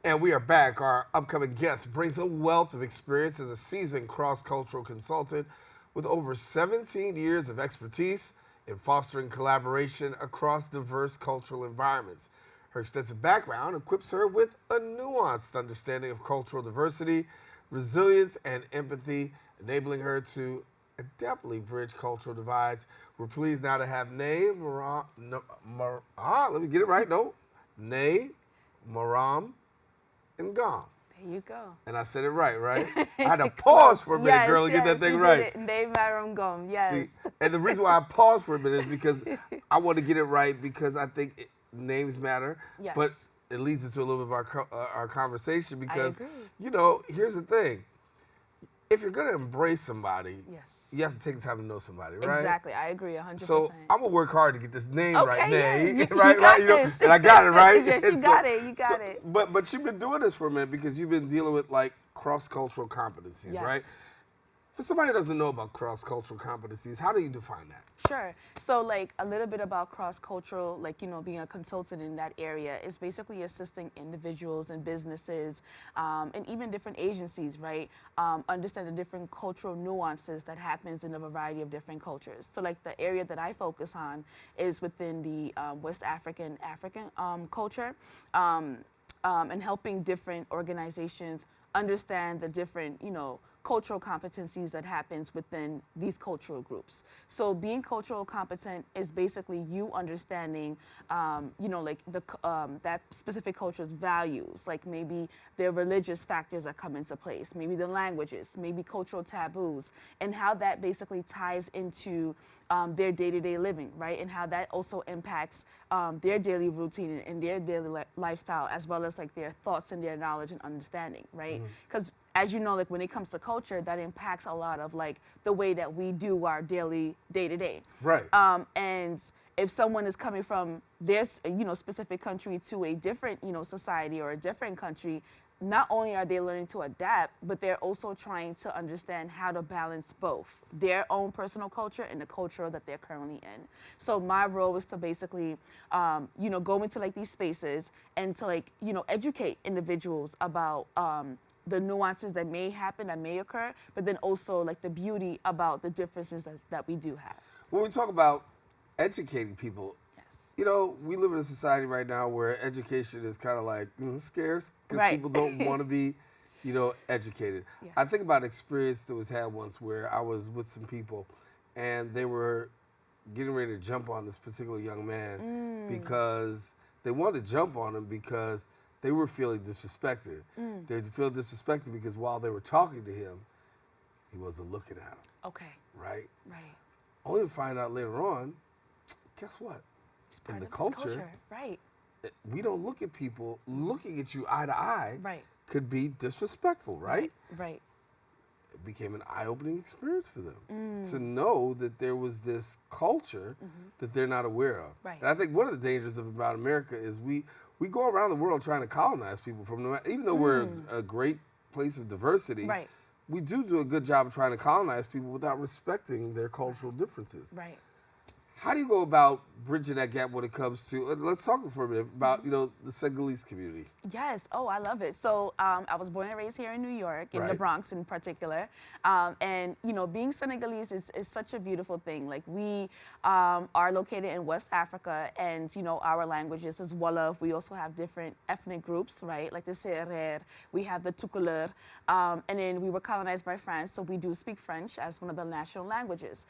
And we are back. Our upcoming guest brings a wealth of experience as a seasoned cross-cultural consultant with over 17 years of expertise in fostering collaboration across diverse cultural environments. Her extensive background equips her with a nuanced understanding of cultural diversity, resilience, and empathy, enabling her to adeptly bridge cultural divides. We're pleased now to have Ndeye Maram, let me get it right, no, Ndeye Maram NGom. There you go. And I said it right? I had to pause for a minute, girl, to get that thing right. Ndeye Maram NGom, yes. See, and the reason why I paused for a minute is because I want to get it right because I think names matter. Yes. But it leads into a little bit of our conversation because, I agree. you know, here's the thing. If you're going to embrace somebody, Yes. you have to take the time to know somebody, right? Exactly. I agree 100%. So I'm going to work hard to get this name Okay, right, yes. Ndeye, You right? got You know, this. and I got it, right? Yes, And you got it. You got it. But you've been doing this for a minute because you've been dealing with like cross-cultural competencies, Yes. right? For somebody who doesn't know about cross-cultural competencies, how do you define that? Sure. So like a little bit about cross-cultural, like, you know, being a consultant in that area is basically assisting individuals and businesses and even different agencies, right, understand the different cultural nuances that happens in a variety of different cultures. So like the area that I focus on is within the West African culture and helping different organizations understand the different, you know, cultural competencies that happens within these cultural groups. So being cultural competent is basically you understanding, you know, like that specific culture's values, like maybe their religious factors that come into place, maybe the languages, maybe cultural taboos, and how that basically ties into their day-to-day living, right? And how that also impacts their daily routine and their daily lifestyle, as well as like their thoughts and their knowledge and understanding, right? Because as you know, like when it comes to culture, that impacts a lot of like the way that we do our daily day-to-day. Right. And if someone is coming from their, you know, specific country to a different, you know, society or a different country, not only are they learning to adapt, but they're also trying to understand how to balance both their own personal culture and the culture that they're currently in. So my role is to basically, you know, go into like these spaces and to like, you know, educate individuals about the nuances that may happen, that may occur, but then also like the beauty about the differences that we do have. When we talk about educating people, Yes. you know, we live in a society right now where education is kind of like scarce because Right. people don't want to be, you know, educated. Yes. I think about an experience that was had once where I was with some people and they were getting ready to jump on this particular young man because they wanted to jump on him because they were feeling disrespected. They feel disrespected because while they were talking to him, he wasn't looking at them, Okay. right? Right. Only to find out later on, guess what? It's part In the of his culture, Right. we don't look at people looking at you eye to eye. Right. Could be disrespectful, right? Right. It became an eye-opening experience for them to know that there was this culture that they're not aware of. Right. And I think one of the dangers about America is we go around the world trying to colonize people from, even though we're a great place of diversity, Right. we do a good job of trying to colonize people without respecting their cultural differences. Right. How do you go about bridging that gap when it comes to, let's talk for a minute about, you know, the Senegalese community. Yes. Oh, I love it. So I was born and raised here in New York, in the Right. Bronx in particular. And, you know, being Senegalese is such a beautiful thing. Like we are located in West Africa and, you know, our languages is Wolof. We also have different ethnic groups, right? Like the Serer, we have the Toucouleur. And then we were colonized by France, so we do speak French as one of the national languages.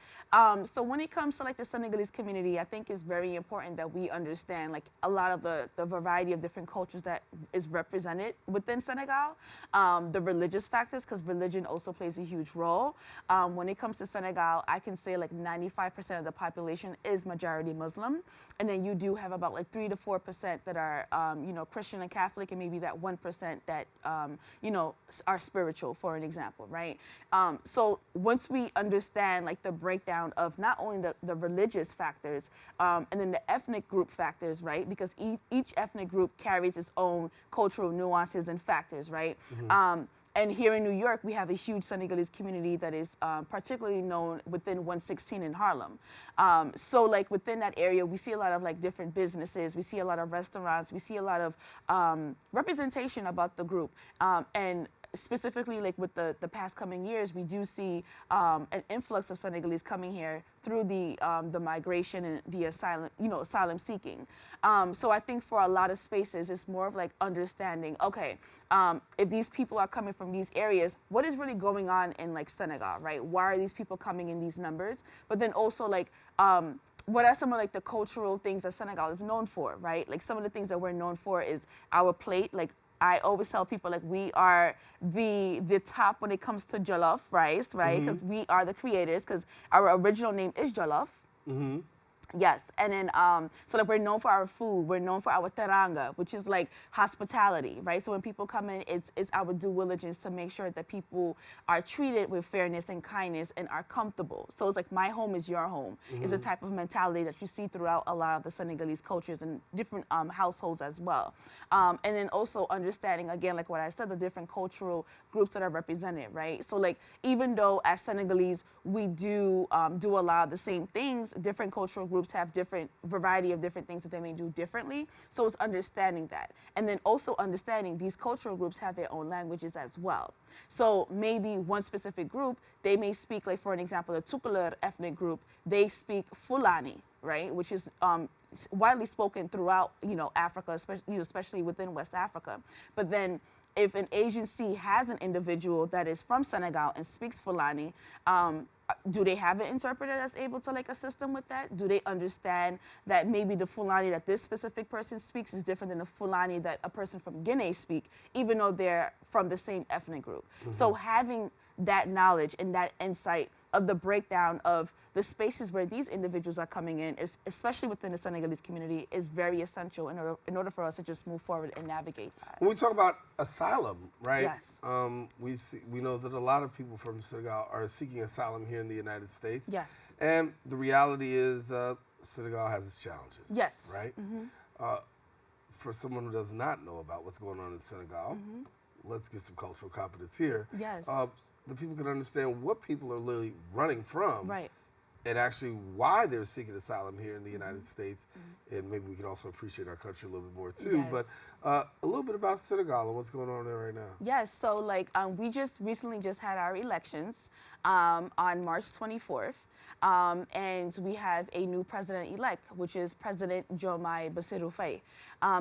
So when it comes to like the Senegalese community, I think it's very important that we understand like a lot of the variety of different cultures that is represented within Senegal. The religious factors, because religion also plays a huge role. When it comes to Senegal, I can say like 95% of the population is majority Muslim. And then you do have about like 3 to 4% that are, you know, Christian and Catholic, and maybe that 1% that, you know, are spiritual, for an example, right? So once we understand like the breakdown of not only the religious factors and then the ethnic group factors, right? Because each ethnic group carries its own cultural nuances and factors, right? And here in New York, we have a huge Senegalese community that is particularly known within 116 in Harlem. So like within that area, we see a lot of like different businesses. We see a lot of restaurants. We see a lot of representation about the group. And specifically like with the past coming years, we do see an influx of Senegalese coming here through the migration and the asylum seeking. So I think for a lot of spaces, it's more of like understanding, okay, if these people are coming from these areas, what is really going on in like Senegal, right? Why are these people coming in these numbers? But then also like, what are some of like the cultural things that Senegal is known for, right? Like some of the things that we're known for is our plate. Like I always tell people like we are the top when it comes to jollof rice, right? Because we are the creators, because our original name is jollof. Yes, and then so like we're known for our food, we're known for our teranga, which is like hospitality, right? So when people come in, it's our due diligence to make sure that people are treated with fairness and kindness and are comfortable. So it's like my home is your home. It's a type of mentality that you see throughout a lot of the Senegalese cultures and different households as well. And then also understanding, again, like what I said, the different cultural groups that are represented, right? So like even though as Senegalese we do a lot of the same things, different cultural groups have different variety of different things that they may do differently. So it's understanding that. And then also understanding these cultural groups have their own languages as well. So maybe one specific group, they may speak, like for an example, the Tukulur ethnic group, they speak Fulani, right? Which is widely spoken throughout, Africa, especially within West Africa. But then if an agency has an individual that is from Senegal and speaks Fulani, do they have an interpreter that's able to like assist them with that? Do they understand that maybe the Fulani that this specific person speaks is different than the Fulani that a person from Guinea speak, even though they're from the same ethnic group? So having that knowledge and that insight of the breakdown of the spaces where these individuals are coming in, is, especially within the Senegalese community, is very essential in order for us to just move forward and navigate that. When we talk about asylum, right? Yes. We know that a lot of people from Senegal are seeking asylum here in the United States. Yes. And the reality is Senegal has its challenges. Yes. Right? For someone who does not know about what's going on in Senegal, let's get some cultural competence here. Yes. The people can understand what people are literally running from. Right. And actually why they're seeking asylum here in the United States. And maybe we can also appreciate our country a little bit more too. Yes. But a little bit about Senegal and what's going on there right now. Yes, so like we just recently had our elections on March 24th. And we have a new president-elect, which is President Diomaye Bassirou Faye.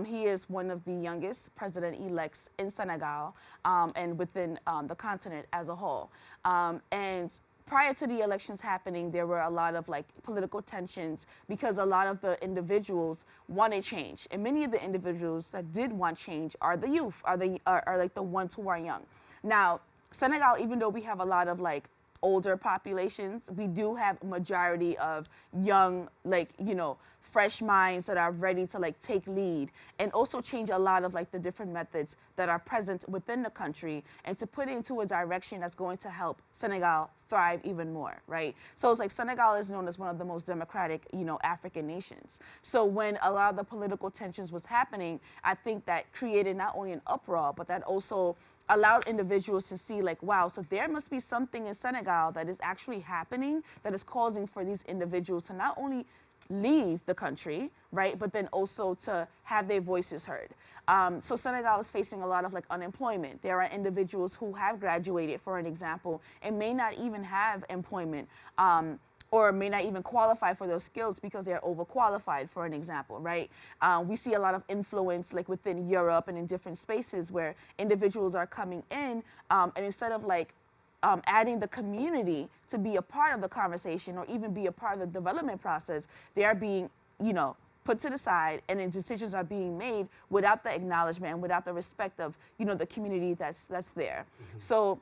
He is one of the youngest president-elects in Senegal and within the continent as a whole. And prior to the elections happening, there were a lot of like political tensions because a lot of the individuals wanted change. And many of the individuals that did want change are the youth, are like the ones who are young. Now, Senegal, even though we have a lot of like older populations, we do have a majority of young, like, fresh minds that are ready to like take lead and also change a lot of like the different methods that are present within the country and to put it into a direction that's going to help Senegal thrive even more, right? So it's like Senegal is known as one of the most democratic, African nations. So when a lot of the political tensions was happening, I think that created not only an uproar, but that also allowed individuals to see like, wow, so there must be something in Senegal that is actually happening that is causing for these individuals to not only leave the country, right, but then also to have their voices heard. So Senegal is facing a lot of like unemployment. There are individuals who have graduated, for an example, and may not even have employment. Or may not even qualify for those skills because they're overqualified, for an example, right? We see a lot of influence like within Europe and in different spaces where individuals are coming in and instead of like adding the community to be a part of the conversation or even be a part of the development process, they are being, put to the side and then decisions are being made without the acknowledgement and without the respect of, the community that's there. So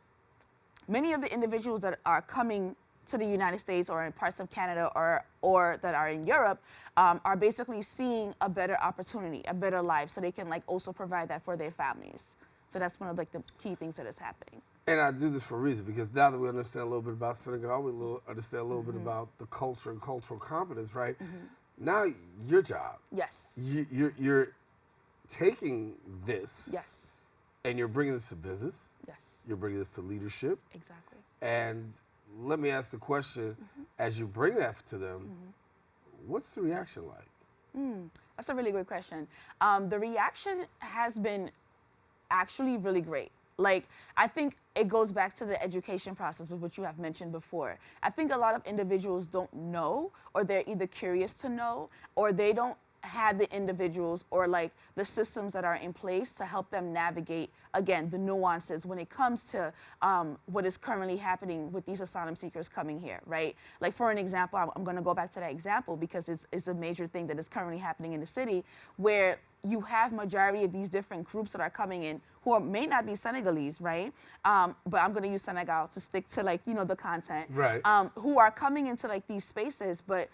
many of the individuals that are coming to the United States or in parts of Canada or that are in Europe are basically seeing a better opportunity, a better life, so they can like also provide that for their families. So that's one of like the key things that is happening. And I do this for a reason, because now that we understand a little bit about Senegal, we understand a little bit about the culture and cultural competence, right? Now your job. Yes. You're taking this. Yes. And you're bringing this to business. Yes. You're bringing this to leadership. Exactly. And let me ask the question, as you bring that to them, what's the reaction like? That's a really good question. The reaction has been actually really great. Like, I think it goes back to the education process with what you have mentioned before. I think a lot of individuals don't know, or they're either curious to know, or they don't have the individuals or like the systems that are in place to help them navigate, again, the nuances when it comes to what is currently happening with these asylum seekers coming here, right? Like, for an example, I'm going to go back to that example because it's a major thing that is currently happening in the city, where you have majority of these different groups that are coming in who may not be Senegalese, right? But I'm going to use Senegal to stick to, like, you know, the content. Right. Who are coming into like these spaces, but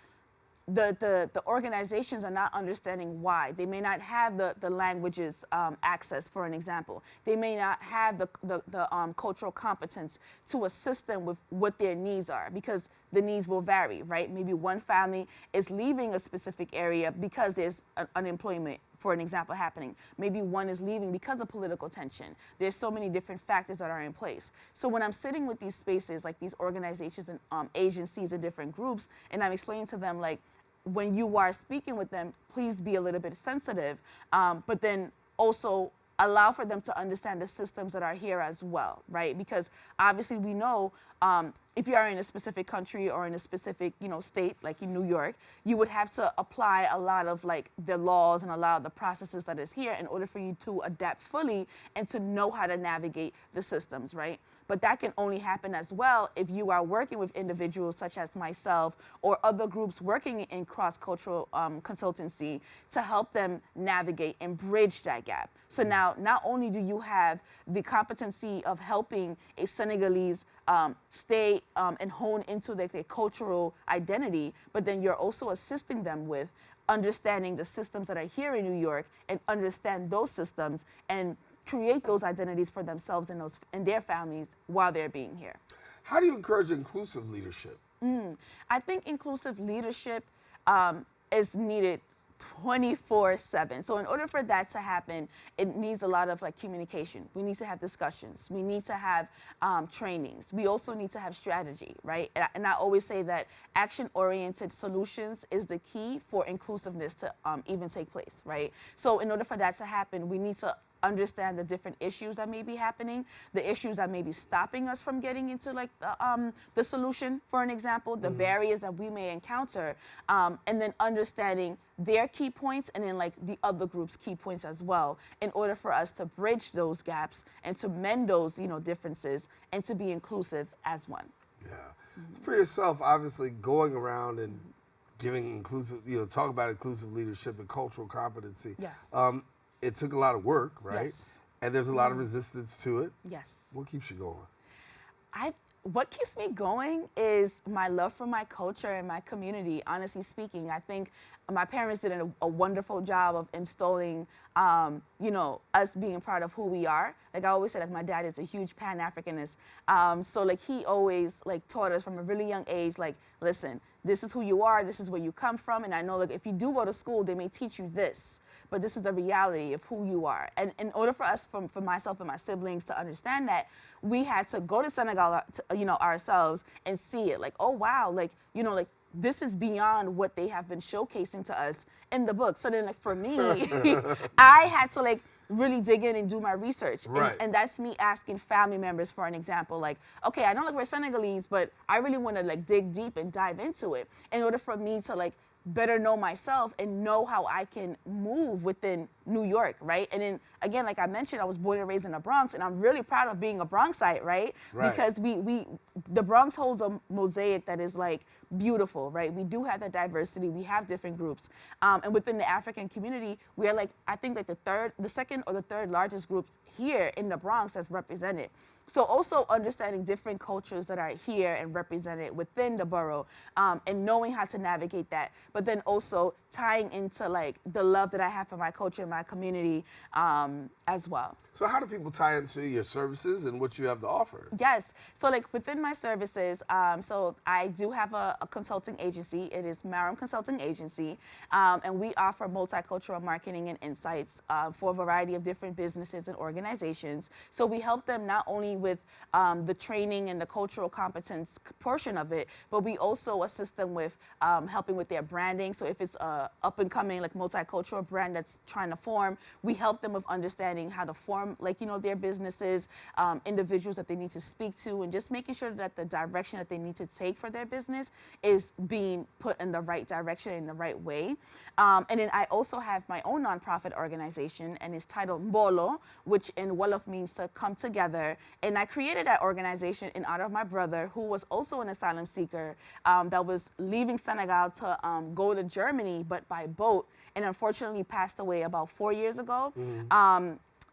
the organizations are not understanding why. They may not have the languages access, for an example. They may not have the cultural competence to assist them with what their needs are, because the needs will vary, right? Maybe one family is leaving a specific area because there's unemployment, for an example, happening. Maybe one is leaving because of political tension. There's so many different factors that are in place. So when I'm sitting with these spaces, like these organizations and agencies and different groups, and I'm explaining to them, like, when you are speaking with them, please be a little bit sensitive, but then also allow for them to understand the systems that are here as well, right? Because obviously we know if you are in a specific country or in a specific, you know, state, like in New York, you would have to apply a lot of like the laws and a lot of the processes that is here in order for you to adapt fully and to know how to navigate the systems, right? But that can only happen as well if you are working with individuals such as myself or other groups working in cross-cultural consultancy to help them navigate and bridge that gap. So now, not only do you have the competency of helping a Senegalese stay and hone into their cultural identity, but then you're also assisting them with understanding the systems that are here in New York and understand those systems and create those identities for themselves and their families while they're being here. How do you encourage inclusive leadership? I think inclusive leadership is needed 24/7. So in order for that to happen, it needs a lot of like communication. We need to have discussions. We need to have trainings. We also need to have strategy, right? And I always say that action-oriented solutions is the key for inclusiveness to even take place, right? So in order for that to happen, we need to understand the different issues that may be happening, the issues that may be stopping us from getting into like the solution, for an example, the barriers that we may encounter, and then understanding their key points and then like the other group's key points as well, in order for us to bridge those gaps and to mend those, you know, differences and to be inclusive as one. Yeah. For yourself, obviously going around and giving inclusive, you know, talk about inclusive leadership and cultural competency. Yes. It took a lot of work, right? Yes. And there's a lot of resistance to it. Yes. What keeps you going? What keeps me going is my love for my culture and my community. Honestly speaking, I think my parents did a wonderful job of installing, you know, us being part of who we are. Like I always say, like my dad is a huge Pan-Africanist. So like he always like taught us from a really young age, like, listen, this is who you are, this is where you come from. And I know like if you do go to school, they may teach you this, but this is the reality of who you are. And in order for us, for myself and my siblings to understand that, we had to go to Senegal, you know, ourselves and see it. Like, oh wow, like, you know, like this is beyond what they have been showcasing to us in the book. So then like for me, I had to like really dig in and do my research. Right. And that's me asking family members, for an example, like, okay, I know like we're Senegalese, but I really want to like dig deep and dive into it in order for me to like better know myself and know how I can move within New York, right? And then again, like I mentioned, I was born and raised in the Bronx, and I'm really proud of being a Bronxite, right? Because the Bronx holds a mosaic that is like beautiful, right? We do have that diversity, we have different groups, and within the African community, we are like, I think like the second or the third largest groups here in the Bronx that's represented. So also understanding different cultures that are here and represented within the borough, and knowing how to navigate that. but then also tying into like the love that I have for my culture and my community as well. So how do people tie into your services and what you have to offer? Yes. So like within my services, so I do have a consulting agency. It is Maram Consulting Agency. And we offer multicultural marketing and insights for a variety of different businesses and organizations. So we help them not only with the training and the cultural competence portion of it, but we also assist them with helping with their branding. So if it's a up and coming like multicultural brand that's trying to form, we help them with understanding how to form like, you know, their businesses, individuals that they need to speak to, and just making sure that the direction that they need to take for their business is being put in the right direction, in the right way. And then I also have my own nonprofit organization, and it's titled Mbolo, which in Wolof means to come together. And I created that organization in honor of my brother, who was also an asylum seeker that was leaving Senegal to go to Germany, but by boat, and unfortunately passed away about 4 years ago.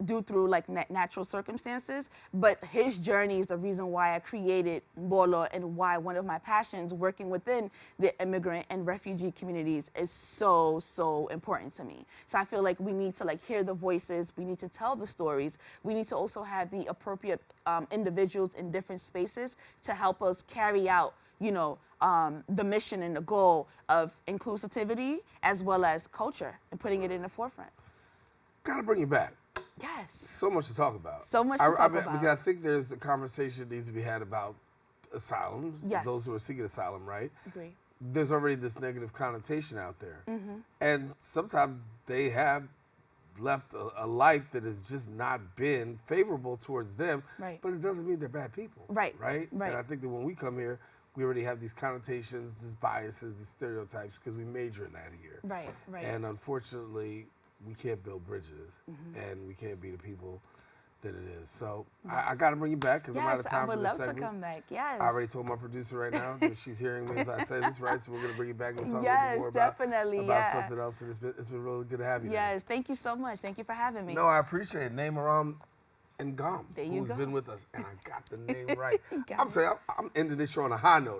Due through like natural circumstances, but his journey is the reason why I created Mbolo, and why one of my passions working within the immigrant and refugee communities is so important to me. So I feel like we need to like hear the voices, we need to tell the stories, we need to also have the appropriate individuals in different spaces to help us carry out, you know, the mission and the goal of inclusivity as well as culture and putting it in the forefront. Gotta bring you back. Yes. So much to talk about. So much to talk about. Because I think there's a conversation that needs to be had about asylum, Yes. those who are seeking asylum, right? Agree. There's already this negative connotation out there. And sometimes they have left a life that has just not been favorable towards them, Right. but it doesn't mean they're bad people. Right. Right? Right. And I think that when we come here, we already have these connotations, these biases, these stereotypes, because we major in that here. Right, right. And unfortunately, we can't build bridges, and we can't be the people that it is. So I got to bring you back because I'm out of Yes, time I would for this love segment. to come back. Yes. I already told my producer right now that she's hearing me as I say this, right? So we're going to bring you back and talk a little Yes, bit more definitely, about yeah. something else. And it's been really good to have you. Yes, thank you so much. Thank you for having me. No, I appreciate it. Ndeye Maram NGom, There you who's go. been with us, and I got the name right. You got I'm it. saying I'm ending this show on a high note.